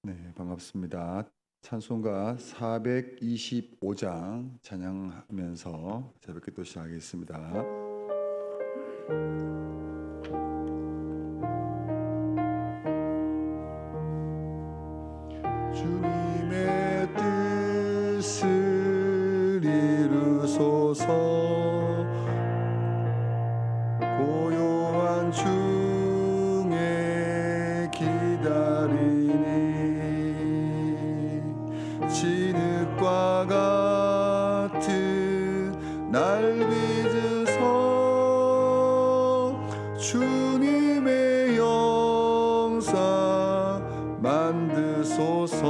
네, 반갑습니다. 찬송가 425장 찬양하면서 새벽 기도 시작하겠습니다. 주님의 뜻을 이루소서. 고요한 중에 기다리니 진흙과 같은 날 빚으서 주님의 영상 만드소서.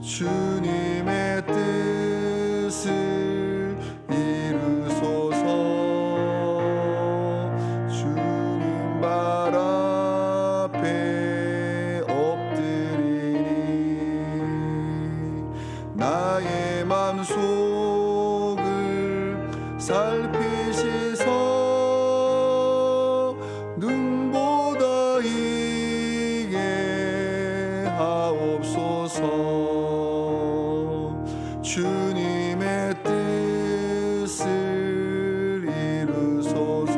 주님의 뜻을 이루소서. 주님 발 앞에 엎드리니 나의 맘속을 살피시서 눈보다 이게 하옵소서. 주님의 뜻을 이루소서.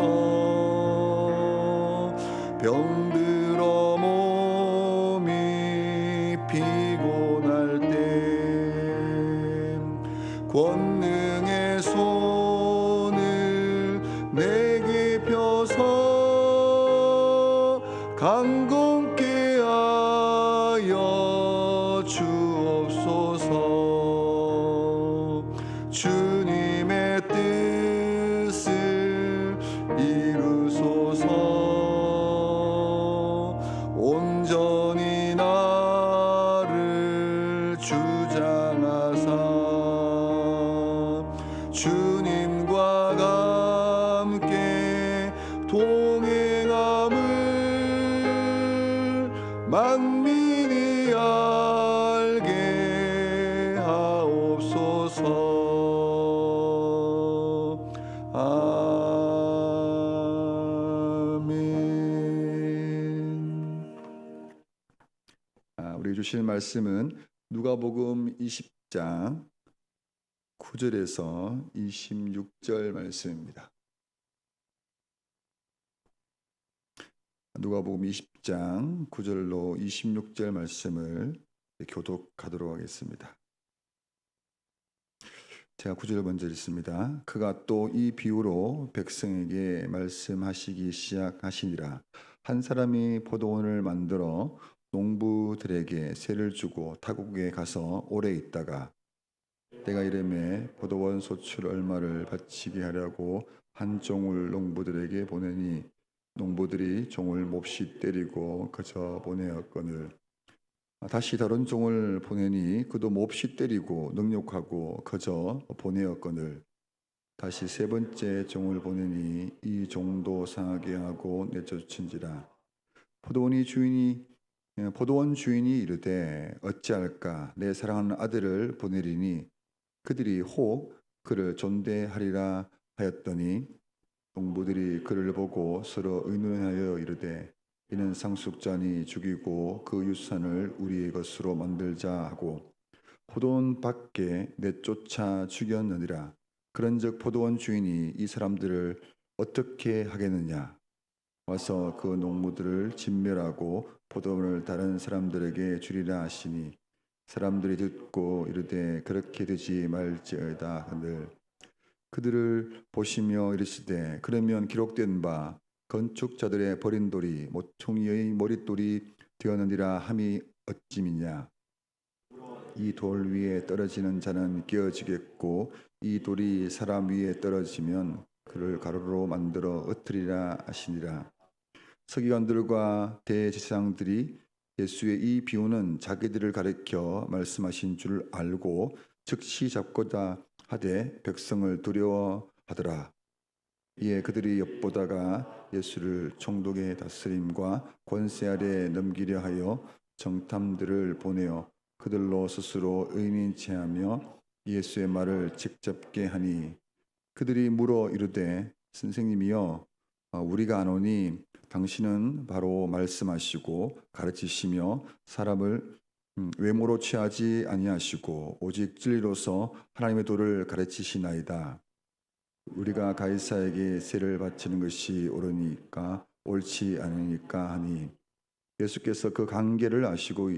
병들어 몸이 피곤할 때 권능의 손을 내게 펴서 강건케 하여 주옵소서. 주님의 뜻을 이루소서. 온전히 나를 주장하사 주님과 함께 동행함을 만민이 알게 하옵소서. 아멘. 우리 주실 말씀은 누가복음 20장 9절에서 26절 말씀입니다. 누가복음 20장 9절로 26절 말씀을 교독하도록 하겠습니다. 제가 9절 먼저 읽습니다. 그가 또 이 비유로 백성에게 말씀하시기 시작하시니라. 한 사람이 포도원을 만들어 농부들에게 세를 주고 타국에 가서 오래 있다가 때가 이르매 포도원 소출 얼마를 바치게 하려고 한 종을 농부들에게 보내니 농부들이 종을 몹시 때리고 그저 보내었거늘 다시 다른 종을 보내니 그도 몹시 때리고 능욕하고 그저 보내었거늘 다시 세 번째 종을 보내니 이 종도 상하게 하고 내쫓은지라. 포도원 주인이 이르되 어찌할까 내 사랑하는 아들을 보내리니 그들이 혹 그를 존대하리라 하였더니 농부들이 그를 보고 서로 의논하여 이르되 이는 상속자니 죽이고 그 유산을 우리의 것으로 만들자 하고 포도원 밖에 내쫓아 죽였느니라. 그런즉 포도원 주인이 이 사람들을 어떻게 하겠느냐. 와서 그 농부들을 진멸하고 포도원을 다른 사람들에게 주리라 하시니 사람들이 듣고 이르되 그렇게 되지 말지어다 하늘 그들을 보시며 이르시되 그러면 기록된 바 건축자들의 버린 돌이 모퉁이의 머릿돌이 되었느니라 함이 어찌미냐. 이 돌 위에 떨어지는 자는 깨어지겠고 이 돌이 사람 위에 떨어지면 그를 가루로 만들어 흩으리라 하시니라. 서기관들과 대제사장들이 예수의 이 비유는 자기들을 가리켜 말씀하신 줄 알고 즉시 잡고자 하되 백성을 두려워하더라. 이에 그들이 엿보다가 예수를 총독의 다스림과 권세 아래 넘기려 하여 정탐들을 보내어 그들로 스스로 의인인 체하며 예수의 말을 직접게 하니 그들이 물어 이르되 선생님이여 우리가 아노니 당신은 바로 말씀하시고 가르치시며 사람을 외모로 취하지 아니하시고 오직 진리로서 하나님의 도를 가르치시나이다. 우리가 가이사에게 세를 바치는 것이 옳으니까 옳지 않으니까 하니 예수께서 그 관계를 아시고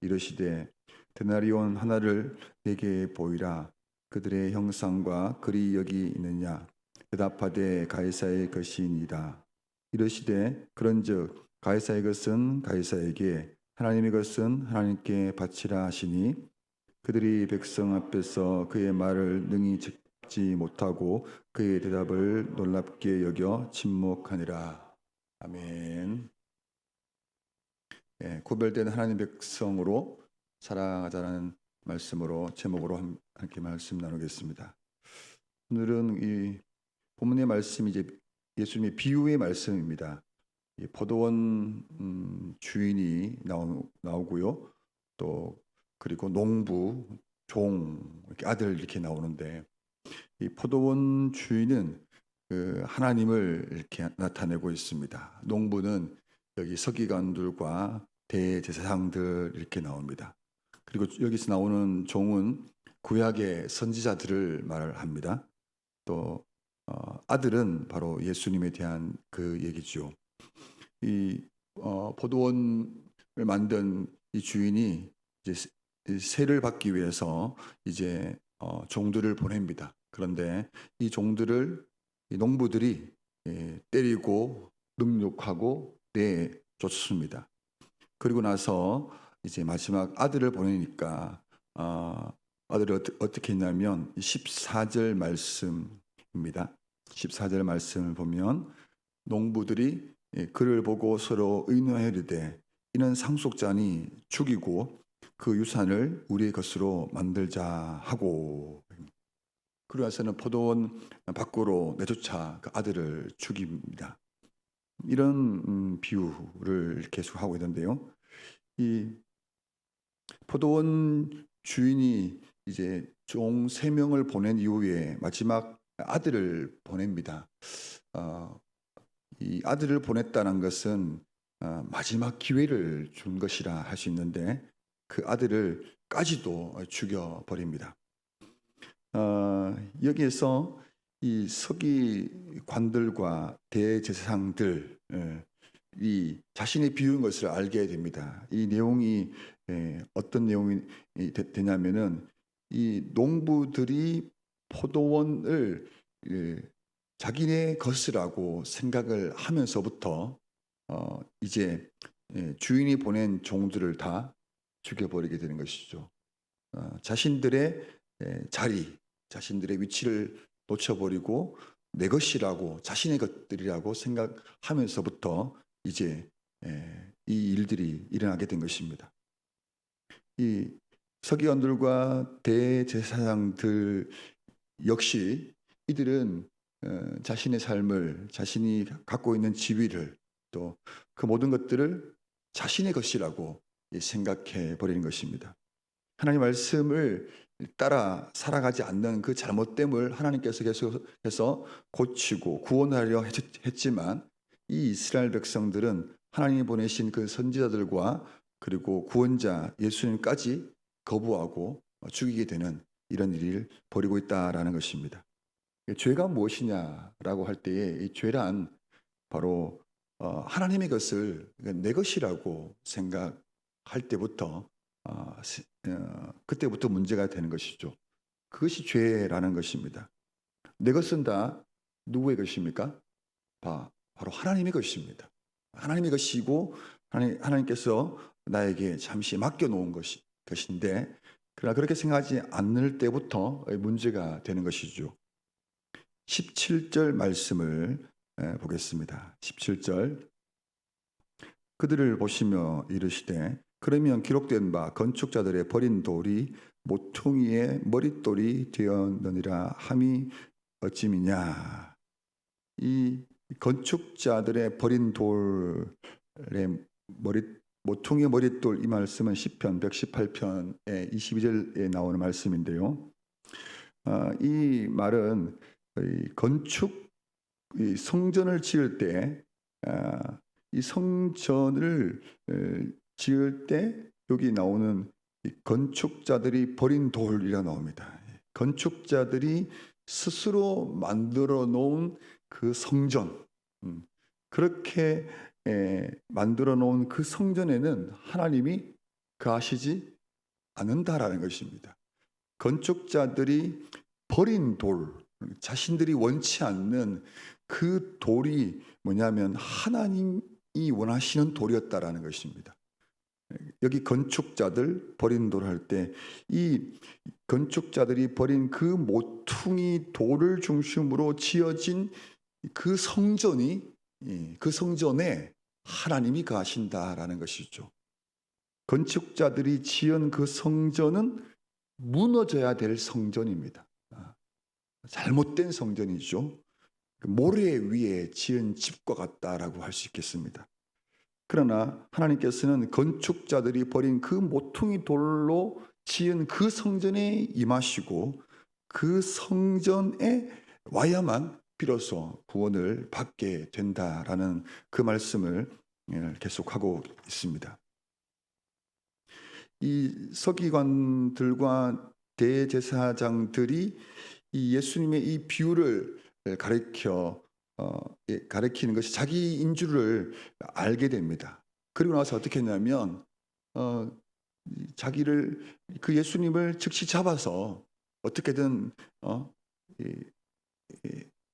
이르시되 데나리온 하나를 내게 보이라. 그들의 형상과 글이 여기 있느냐. 대답하되 가이사의 것이니이다. 이르시되 그런즉 가이사의 것은 가이사에게 하나님의 것은 하나님께 바치라 하시니 그들이 백성 앞에서 그의 말을 능히 듣지 못하고 그의 대답을 놀랍게 여겨 침묵하니라. 아멘. 구별된 하나님 백성으로 살아가자는 말씀으로 제목으로 함께 말씀 나누겠습니다. 오늘은 이 본문의 말씀이 이제 예수님의 비유의 말씀입니다. 이 포도원 주인이 나오고요. 또 그리고 농부, 종, 이렇게 아들 이렇게 나오는데 이 포도원 주인은 그 하나님을 이렇게 나타내고 있습니다. 농부는 여기 서기관들과 대제사장들 이렇게 나옵니다. 그리고 여기서 나오는 종은 구약의 선지자들을 말합니다. 또 아들은 바로 예수님에 대한 그 얘기죠. 이 포도원을 만든 이 주인이 이제 세를 받기 위해서 이제 종들을 보냅니다. 그런데 이 종들을 이 농부들이 때리고 능욕하고 내쫓습니다. 그리고 나서 이제 마지막 아들을 보내니까 아들이 어떻게 했냐면 14절 말씀입니다. 14절 말씀을 보면 농부들이 그를 보고 서로 의논하이르되 이는 상속자니 죽이고 그 유산을 우리의 것으로 만들자 하고 그러고 나서는 포도원 밖으로 내쫓아 그 아들을 죽입니다. 이런 비유를 계속하고 있는데요. 이 포도원 주인이 이제 종 3명을 보낸 이후에 마지막 아들을 보냅니다. 이 아들을 보냈다는 것은 마지막 기회를 준 것이라 할 수 있는데 그 아들을까지도 죽여버립니다. 여기에서 이 서기관들과 대제사장들이 자신의 비유인 것을 알게 됩니다. 이 내용이 어떤 내용이 되냐면은 이 농부들이 포도원을 자기네 것이라고 생각을 하면서부터 이제 주인이 보낸 종들을 다 죽여버리게 되는 것이죠. 자신들의 자리, 자신들의 위치를 놓쳐버리고 내 것이라고 자신의 것들이라고 생각하면서부터 이제 이 일들이 일어나게 된 것입니다. 이 서기관들과 대제사장들 역시 이들은 자신의 삶을, 자신이 갖고 있는 지위를 또 그 모든 것들을 자신의 것이라고 생각해 버리는 것입니다. 하나님 말씀을 따라 살아가지 않는 그 잘못됨을 하나님께서 계속해서 고치고 구원하려 했지만 이 이스라엘 백성들은 하나님이 보내신 그 선지자들과 그리고 구원자 예수님까지 거부하고 죽이게 되는 이런 일을 벌이고 있다라는 것입니다. 죄가 무엇이냐라고 할 때에 이 죄란 바로 하나님의 것을 내 것이라고 생각할 때부터 그때부터 문제가 되는 것이죠. 그것이 죄라는 것입니다. 내 것은 다 누구의 것입니까? 바로 하나님의 것입니다. 하나님의 것이고 하나님께서 나에게 잠시 맡겨놓은 것인데 그러나 그렇게 생각하지 않을 때부터 문제가 되는 것이죠. 17절 말씀을 보겠습니다. 17절 그들을 보시며 이르시되 그러면 기록된 바 건축자들의 버린 돌이 모퉁이의 머릿돌이 되었느니라 함이 어찌미냐. 이 건축자들의 버린 돌의 모퉁이의 머릿돌 이 말씀은 시편 118편의 22절에 나오는 말씀인데요. 이 말은 건축 이 성전을 지을 때, 이 성전을 지을 때 여기 나오는 이 건축자들이 버린 돌이라 나옵니다. 건축자들이 스스로 만들어 놓은 그 성전, 그렇게 만들어 놓은 그 성전에는 하나님이 거하시지 않는다라는 것입니다. 건축자들이 버린 돌, 자신들이 원치 않는 그 돌이 뭐냐면 하나님이 원하시는 돌이었다라는 것입니다. 여기 건축자들 버린 돌 할 때 이 건축자들이 버린 그 모퉁이 돌을 중심으로 지어진 그 성전이, 그 성전에 하나님이 거하신다라는 것이죠. 건축자들이 지은 그 성전은 무너져야 될 성전입니다. 잘못된 성전이죠. 모래 위에 지은 집과 같다라고 할 수 있겠습니다. 그러나 하나님께서는 건축자들이 버린 그 모퉁이 돌로 지은 그 성전에 임하시고 그 성전에 와야만 비로소 구원을 받게 된다라는 그 말씀을 계속하고 있습니다. 이 서기관들과 대제사장들이 이 예수님의 이 비유를 가리키는 것이 자기인 줄을 알게 됩니다. 그리고 나서 어떻게 했냐면 그 예수님을 즉시 잡아서 어떻게든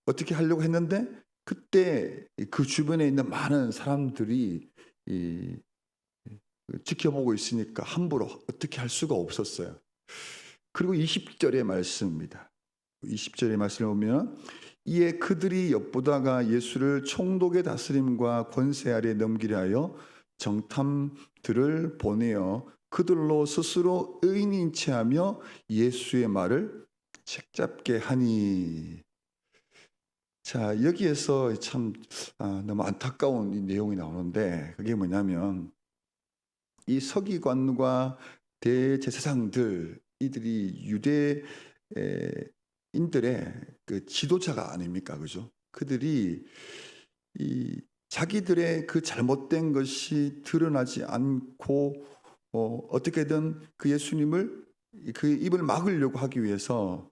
어떻게 하려고 했는데 그때 그 주변에 있는 많은 사람들이 지켜보고 있으니까 함부로 어떻게 할 수가 없었어요. 그리고 20절의 말씀입니다. 20절의 말씀을 보면 이에 그들이 엿보다가 예수를 총독의 다스림과 권세 아래 넘기려 하여 정탐들을 보내어 그들로 스스로 의인인 체하며 예수의 말을 책잡게 하니. 자, 여기에서 참 너무 안타까운 이 내용이 나오는데 그게 뭐냐면 이 서기관과 대제사장들 이들이 유대인들의 그 지도자가 아닙니까, 그죠? 그들이 이 자기들의 그 잘못된 것이 드러나지 않고 어떻게든 그 예수님을 그 입을 막으려고 하기 위해서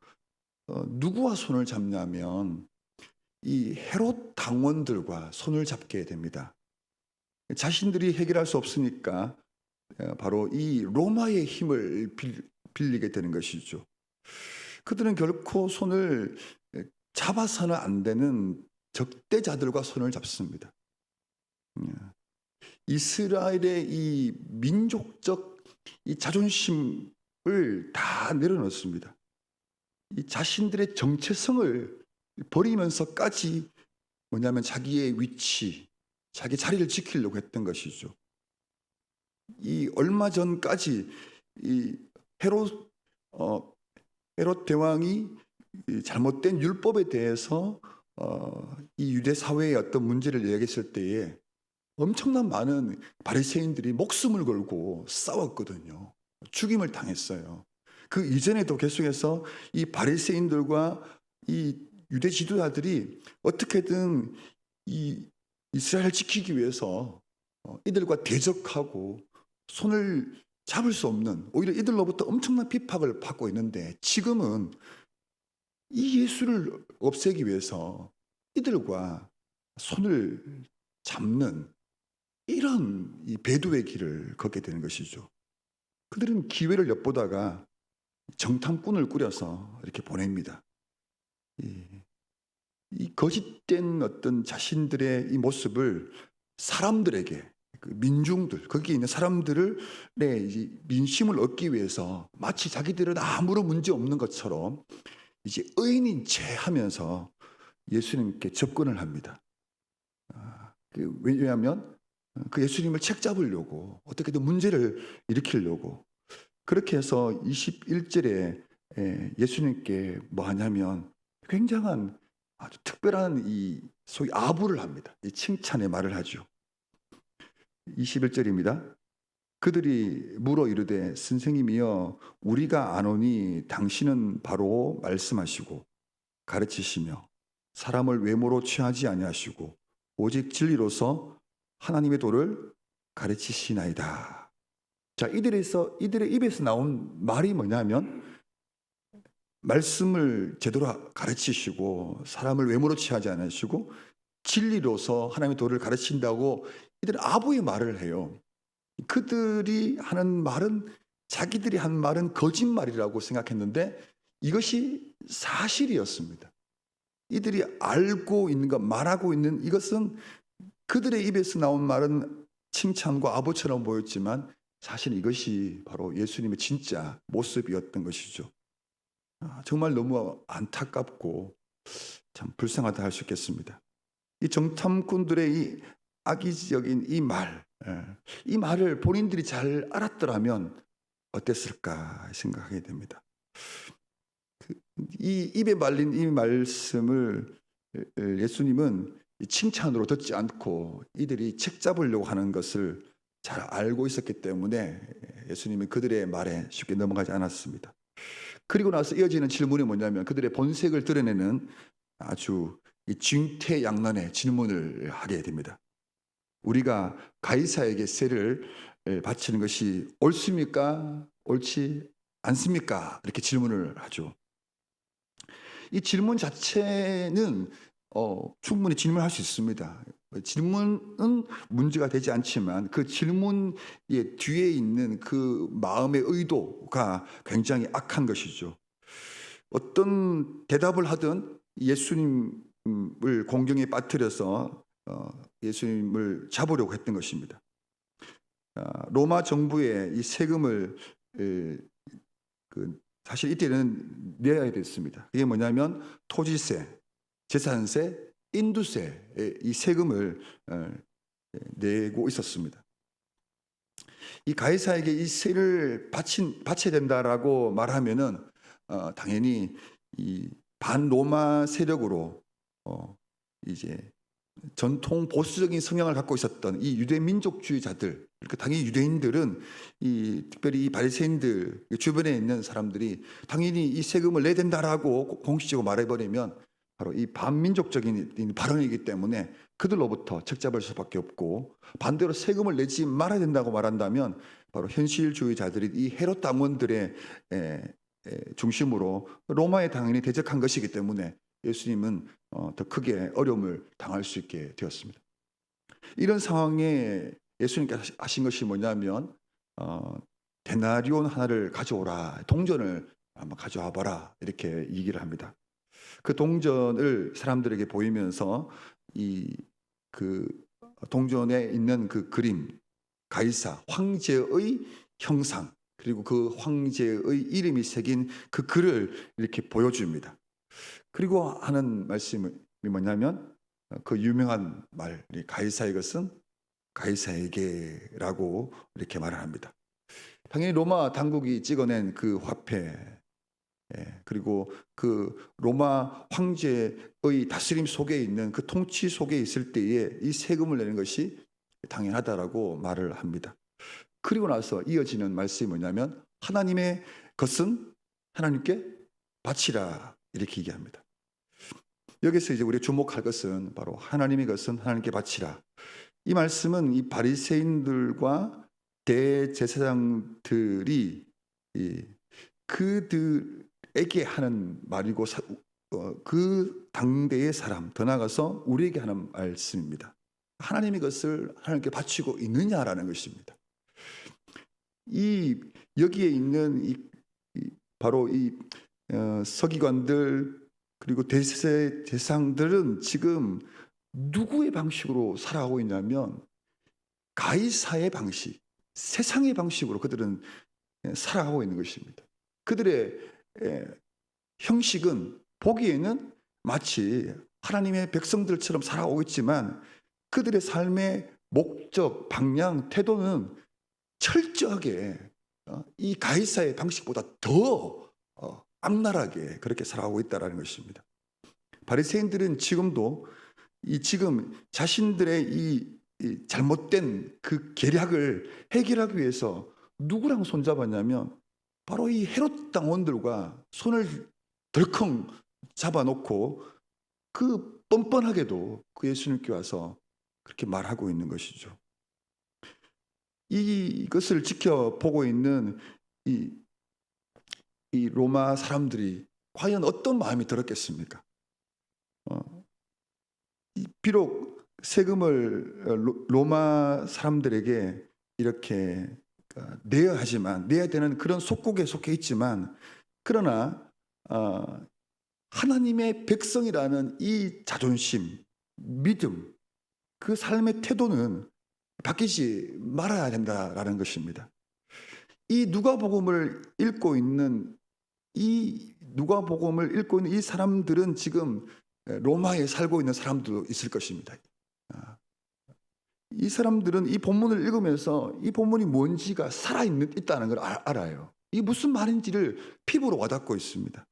누구와 손을 잡냐면 이 헤롯 당원들과 손을 잡게 됩니다. 자신들이 해결할 수 없으니까 바로 이 로마의 힘을 빌리게 되는 것이죠. 그들은 결코 손을 잡아서는 안 되는 적대자들과 손을 잡습니다. 이스라엘의 이 민족적 이 자존심을 다 내려놓습니다. 이 자신들의 정체성을 버리면서까지 뭐냐면 자기의 위치, 자기 자리를 지키려고 했던 것이죠. 이 얼마 전까지 이 헤롯 대왕이 잘못된 율법에 대해서 이 유대 사회의 어떤 문제를 이야기했을 때에 엄청난 많은 바리새인들이 목숨을 걸고 싸웠거든요. 죽임을 당했어요. 그 이전에도 계속해서 이 바리새인들과 이 유대 지도자들이 어떻게든 이 이스라엘을 지키기 위해서 이들과 대적하고 손을 잡을 수 없는, 오히려 이들로부터 엄청난 핍박을 받고 있는데 지금은 이 예수를 없애기 위해서 이들과 손을 잡는 이런 이 배도의 길을 걷게 되는 것이죠. 그들은 기회를 엿보다가 정탐꾼을 꾸려서 이렇게 보냅니다. 이 거짓된 어떤 자신들의 이 모습을 사람들에게, 그 민중들, 거기에 있는 사람들을 민심을 얻기 위해서 마치 자기들은 아무런 문제 없는 것처럼 이제 의인인 채 하면서 예수님께 접근을 합니다. 왜냐하면 그 예수님을 책잡으려고, 어떻게든 문제를 일으키려고. 그렇게 해서 21절에 예수님께 뭐 하냐면 굉장한 아주 특별한 이 소위 아부를 합니다. 이 칭찬의 말을 하죠. 21절입니다. 그들이 물어 이르되 선생님이여 우리가 아노니 당신은 바로 말씀하시고 가르치시며 사람을 외모로 취하지 아니하시고 오직 진리로서 하나님의 도를 가르치시나이다. 자, 이들의 입에서 나온 말이 뭐냐면 말씀을 제대로 가르치시고 사람을 외모로 취하지 않으시고 진리로서 하나님의 도를 가르친다고 이들은 아부의 말을 해요. 그들이 하는 말은 자기들이 한 말은 거짓말이라고 생각했는데 이것이 사실이었습니다. 이들이 알고 있는 것, 말하고 있는 이것은 그들의 입에서 나온 말은 칭찬과 아부처럼 보였지만 사실 이것이 바로 예수님의 진짜 모습이었던 것이죠. 정말 너무 안타깝고 참 불쌍하다 할 수 있겠습니다. 이 정탐꾼들의 이 악의적인 이 말을 본인들이 잘 알았더라면 어땠을까 생각하게 됩니다. 이 입에 말린 이 말씀을 예수님은 칭찬으로 듣지 않고 이들이 책 잡으려고 하는 것을 잘 알고 있었기 때문에 예수님은 그들의 말에 쉽게 넘어가지 않았습니다. 그리고 나서 이어지는 질문이 뭐냐면 그들의 본색을 드러내는 아주 징태양난의 질문을 하게 됩니다. 우리가 가이사에게 세를 바치는 것이 옳습니까? 옳지 않습니까? 이렇게 질문을 하죠. 이 질문 자체는 충분히 질문할 수 있습니다. 질문은 문제가 되지 않지만 그 질문의 뒤에 있는 그 마음의 의도가 굉장히 악한 것이죠. 어떤 대답을 하든 예수님을 공경에 빠뜨려서 예수님을 잡으려고 했던 것입니다. 로마 정부의 이 세금을 사실 이때는 내야 됐습니다. 이게 뭐냐면 토지세, 재산세, 인두세 이 세금을 내고 있었습니다. 이 가이사에게 이 세를 바쳐야 된다라고 말하면은 당연히 이 반로마 세력으로 이제 전통 보수적인 성향을 갖고 있었던 이 유대 민족주의자들, 그러니까 당연히 유대인들은 특별히 이 바리새인들 주변에 있는 사람들이 당연히 이 세금을 내야 된다라고 공식적으로 말해버리면 바로 이 반민족적인 발언이기 때문에 그들로부터 책잡을 수밖에 없고, 반대로 세금을 내지 말아야 된다고 말한다면 바로 현실주의자들이 이 헤롯 당원들의 중심으로 로마에 당연히 대적한 것이기 때문에 예수님은 더 크게 어려움을 당할 수 있게 되었습니다. 이런 상황에 예수님께서 하신 것이 뭐냐면 데나리온 하나를 가져오라, 동전을 한번 가져와 봐라, 이렇게 얘기를 합니다. 그 동전을 사람들에게 보이면서 그 동전에 있는 그 그림, 가이사 황제의 형상, 그리고 그 황제의 이름이 새긴 그 글을 이렇게 보여줍니다. 그리고 하는 말씀이 뭐냐면 그 유명한 말, 가이사의 것은 가이사에게라고 이렇게 말을 합니다. 당연히 로마 당국이 찍어낸 그 화폐, 그리고 그 로마 황제의 다스림 속에 있는 그 통치 속에 있을 때에 이 세금을 내는 것이 당연하다라고 말을 합니다. 그리고 나서 이어지는 말씀이 뭐냐면 하나님의 것은 하나님께 바치라, 이렇게 얘기합니다. 여기서 이제 우리가 주목할 것은 바로 하나님의 것은 하나님께 바치라. 이 말씀은 이 바리새인들과 대제사장들이 그들에게 하는 말이고 그 당대의 사람, 더 나아가서 우리에게 하는 말씀입니다. 하나님의 것을 하나님께 바치고 있느냐라는 것입니다. 여기에 있는 바로 서기관들 그리고 대제사장들은 지금 누구의 방식으로 살아가고 있냐면 가이사의 방식, 세상의 방식으로 그들은 살아가고 있는 것입니다. 그들의 형식은 보기에는 마치 하나님의 백성들처럼 살아오고 있지만 그들의 삶의 목적, 방향, 태도는 철저하게 이 가이사의 방식보다 더 악랄하게 그렇게 살아가고 있다는 것입니다. 바리새인들은 지금도 지금 자신들의 이 잘못된 그 계략을 해결하기 위해서 누구랑 손잡았냐면 바로 이 헤롯 당원들과 손을 덜컹 잡아놓고 그 뻔뻔하게도 그 예수님께 와서 그렇게 말하고 있는 것이죠. 이것을 지켜보고 있는 이 로마 사람들이 과연 어떤 마음이 들었겠습니까? 비록 세금을 로마 사람들에게 이렇게 내야 하지만, 내야 되는 그런 속국에 속해 있지만, 그러나 하나님의 백성이라는 이 자존심, 믿음, 그 삶의 태도는 바뀌지 말아야 된다라는 것입니다. 이 누가복음을 읽고 있는 이 사람들은 지금 로마에 살고 있는 사람도 있을 것입니다. 이 사람들은 이 본문을 읽으면서 이 본문이 뭔지가 있다는 걸 알아요. 이게 무슨 말인지를 피부로 와닿고 있습니다.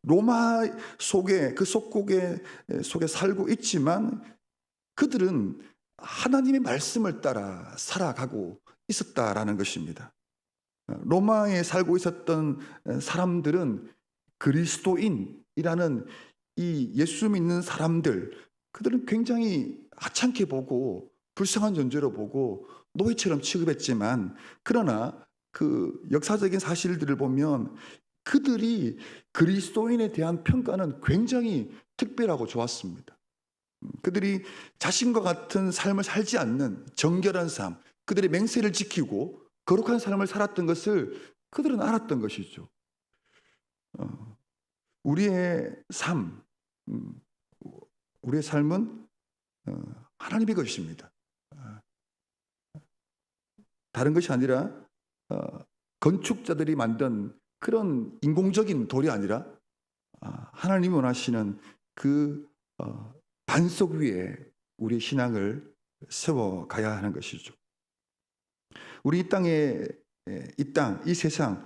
로마 속에, 그 속국에 속에 살고 있지만 그들은 하나님의 말씀을 따라 살아가고 있었다라는 것입니다. 로마에 살고 있었던 사람들은 그리스도인이라는 이 예수 믿는 사람들, 그들은 굉장히 하찮게 보고 불쌍한 존재로 보고 노예처럼 취급했지만, 그러나 그 역사적인 사실들을 보면 그들이 그리스도인에 대한 평가는 굉장히 특별하고 좋았습니다. 그들이 자신과 같은 삶을 살지 않는 정결한 삶, 그들의 맹세를 지키고 거룩한 삶을 살았던 것을 그들은 알았던 것이죠. 우리의 삶은 하나님의 것입니다. 다른 것이 아니라 건축자들이 만든 그런 인공적인 돌이 아니라 하나님이 원하시는 그 반석 위에 우리의 신앙을 세워가야 하는 것이죠. 우리 이 땅에, 이 세상,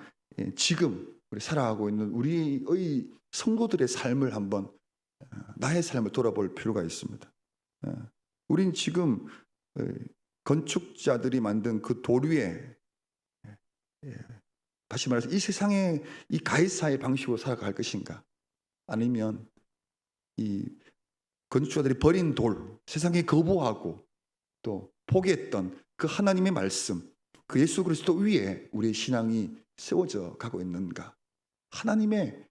지금 우리 살아가고 있는 우리의 성도들의 삶을 한번, 나의 삶을 돌아볼 필요가 있습니다. 우린 지금 건축자들이 만든 그 돌 위에, 다시 말해서 이 세상의 이 가해사의 방식으로 살아갈 것인가, 아니면 이 건축자들이 버린 돌, 세상에 거부하고 또 포기했던 그 하나님의 말씀, 그 예수 그리스도 위에 우리의 신앙이 세워져 가고 있는가, 하나님의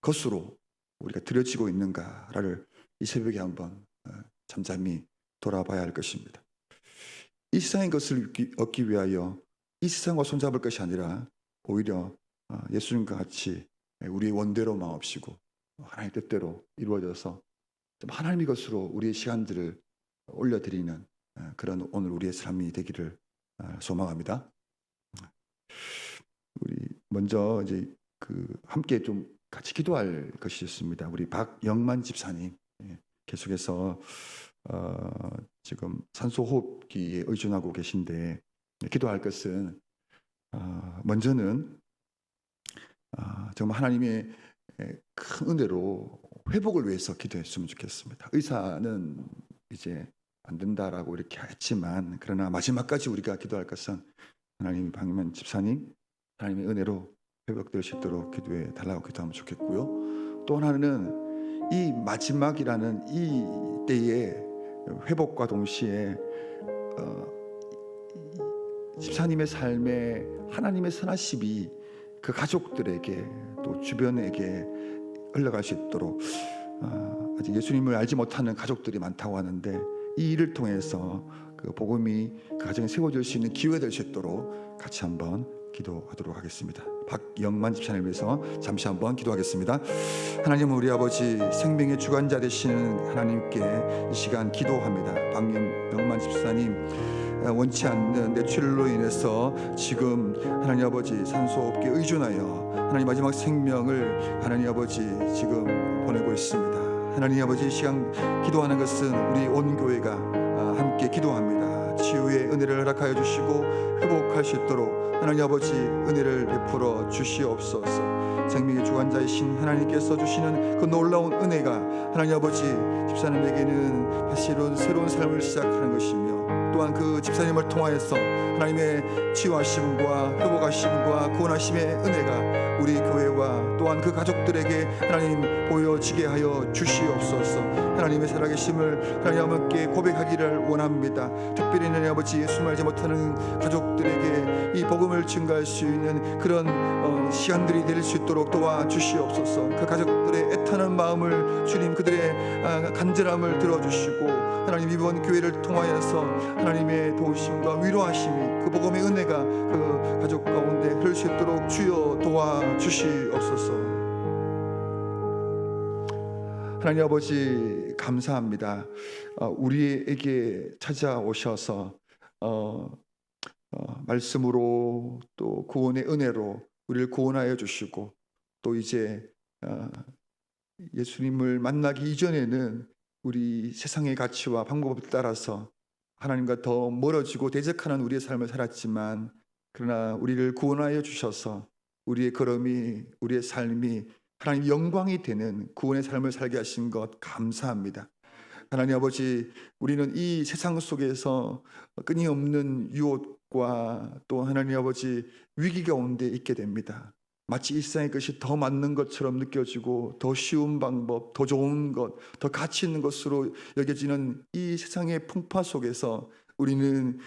것으로 우리가 드려지고 있는가를 이 새벽에 한번 잠잠히 돌아봐야 할 것입니다. 이 세상의 것을 얻기 위하여 이 세상과 손잡을 것이 아니라 오히려 예수님과 같이 우리의 원대로 마옵시고 하나님의 뜻대로 이루어져서 좀 하나님의 것으로 우리의 시간들을 올려드리는 그런 오늘 우리의 삶이 되기를 소망합니다. 우리 먼저 이제 함께 좀 같이 기도할 것이 있습니다. 우리 박영만 집사님 계속해서 지금 산소호흡기에 의존하고 계신데, 기도할 것은 먼저는 정말 하나님의 큰 은혜로 회복을 위해서 기도했으면 좋겠습니다. 의사는 이제 안 된다라고 이렇게 했지만, 그러나 마지막까지 우리가 기도할 것은 하나님, 박영만 집사님 하나님의 은혜로 회복될 수 있도록 기도해 달라고 기도하면 좋겠고요. 또 하나는 이 마지막이라는 이 때에 회복과 동시에 집사님의 삶에 하나님의 선하심이 그 가족들에게 또 주변에게 흘러갈 수 있도록, 아직 예수님을 알지 못하는 가족들이 많다고 하는데 이 일을 통해서 그 복음이 그 가정에 세워질 수 있는 기회가 될 수 있도록 같이 한번 기도하도록 하겠습니다. 박영만 집사님을 위해서 잠시 한번 기도하겠습니다. 하나님, 우리 아버지, 생명의 주관자 되시는 하나님께 이 시간 기도합니다. 박영만 집사님 원치 않는 뇌출혈로 인해서 지금 하나님 아버지 산소호흡기에 의존하여 하나님 마지막 생명을 하나님 아버지 지금 보내고 있습니다. 하나님 아버지, 이 시간 기도하는 것은 우리 온 교회가 함께 기도합니다. 치유의 은혜를 허락하여 주시고 회복할 수 있도록 하나님 아버지 은혜를 베풀어 주시옵소서. 생명의 주관자이신 하나님께서 주시는 그 놀라운 은혜가 하나님 아버지 집사님에게는 사실은 새로운 삶을 시작하는 것이며 또한 그 집사님을 통하여서 하나님의 치유하심과 회복하심과 구원하심의 은혜가 우리 교회와 또한 그 가족들에게 하나님 보여지게 하여 주시옵소서. 하나님의 살아계심을 하나님 함께 고백하기를 원합니다. 특별히 내 아버지 예수 알지 못하는 가족들에게 이 복음을 증가할 수 있는 그런 시간들이 될 수 있도록 도와주시옵소서. 그 가족들의 애타는 마음을 주님 그들의 간절함을 들어주시고 하나님 이번 교회를 통하여서 하나님의 도우심과 위로하심이 그 복음의 은혜가 그 가족 가운데 흐를 수 있도록 주여 도와주시옵소서. 하나님 아버지 감사합니다. 우리에게 찾아오셔서 말씀으로 또 구원의 은혜로 우리를 구원하여 주시고 또 이제 예수님을 만나기 이전에는 우리 세상의 가치와 방법에 따라서 하나님과 더 멀어지고 대적하는 우리의 삶을 살았지만 그러나 우리를 구원하여 주셔서 우리의 걸음이 우리의 삶이 하나님 영광이 되는 구원의 삶을 살게 하신 것 감사합니다. 하나님 아버지 우리는 이 세상 속에서 끊임없는 유혹과 또 하나님 아버지 위기 가운데 있게 됩니다. 마치 이 세상의 것이 더 맞는 것처럼 느껴지고 더 쉬운 방법, 더 좋은 것, 더 가치 있는 것으로 여겨지는 이 세상의 풍파 속에서 우리는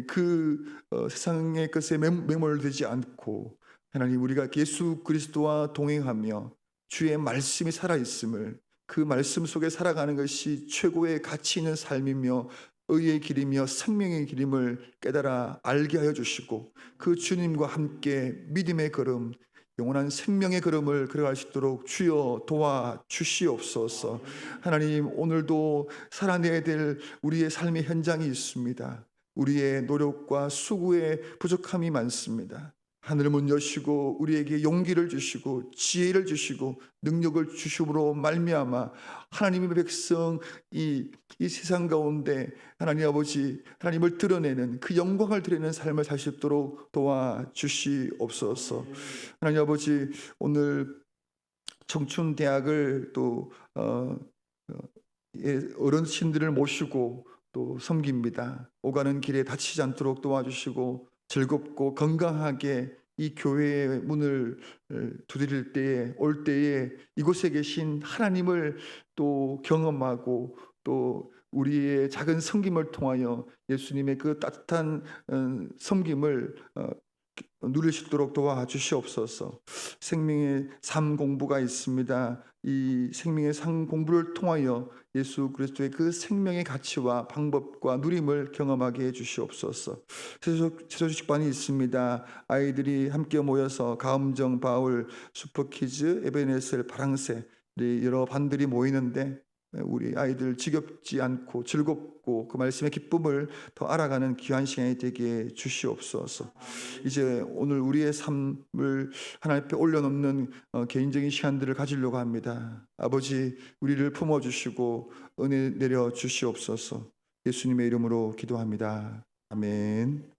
그 세상의 것에 매몰되지 않고 하나님 우리가 예수 그리스도와 동행하며 주의 말씀이 살아있음을 그 말씀 속에 살아가는 것이 최고의 가치 있는 삶이며 의의 길이며 생명의 길임을 깨달아 알게 하여 주시고 그 주님과 함께 믿음의 걸음 영원한 생명의 걸음을 걸어갈 수 있도록 주여 도와주시옵소서. 하나님 오늘도 살아내야 될 우리의 삶의 현장이 있습니다. 우리의 노력과 수고의 부족함이 많습니다. 하늘 문 여시고 우리에게 용기를 주시고 지혜를 주시고 능력을 주심으로 말미암아 하나님의 백성 이 세상 가운데 하나님 아버지 하나님을 드러내는 그 영광을 드리는 삶을 살 수 있도록 도와주시옵소서. 하나님 아버지 오늘 청춘대학을 또 어르신들을 모시고 또 섬깁니다. 오가는 길에 다치지 않도록 도와주시고 즐겁고 건강하게 이 교회의 문을 두드릴 때에 올 때에 이곳에 계신 하나님을 또 경험하고 또 우리의 작은 섬김을 통하여 예수님의 그 따뜻한 섬김을 누릴 수 있도록 도와주시옵소서. 생명의 삶 공부가 있습니다. 이 생명의 삶 공부를 통하여 예수 그리스도의 그 생명의 가치와 방법과 누림을 경험하게 해주시옵소서. 세소식반이 있습니다. 아이들이 함께 모여서 가음정, 바울, 슈퍼키즈, 에베네셀, 파랑새 여러 반들이 모이는데 우리 아이들 지겹지 않고 즐겁고 그 말씀의 기쁨을 더 알아가는 귀한 시간이 되게 주시옵소서. 이제 오늘 우리의 삶을 하나님 앞에 올려놓는 개인적인 시간들을 가지려고 합니다. 아버지 우리를 품어주시고 은혜 내려 주시옵소서. 예수님의 이름으로 기도합니다. 아멘.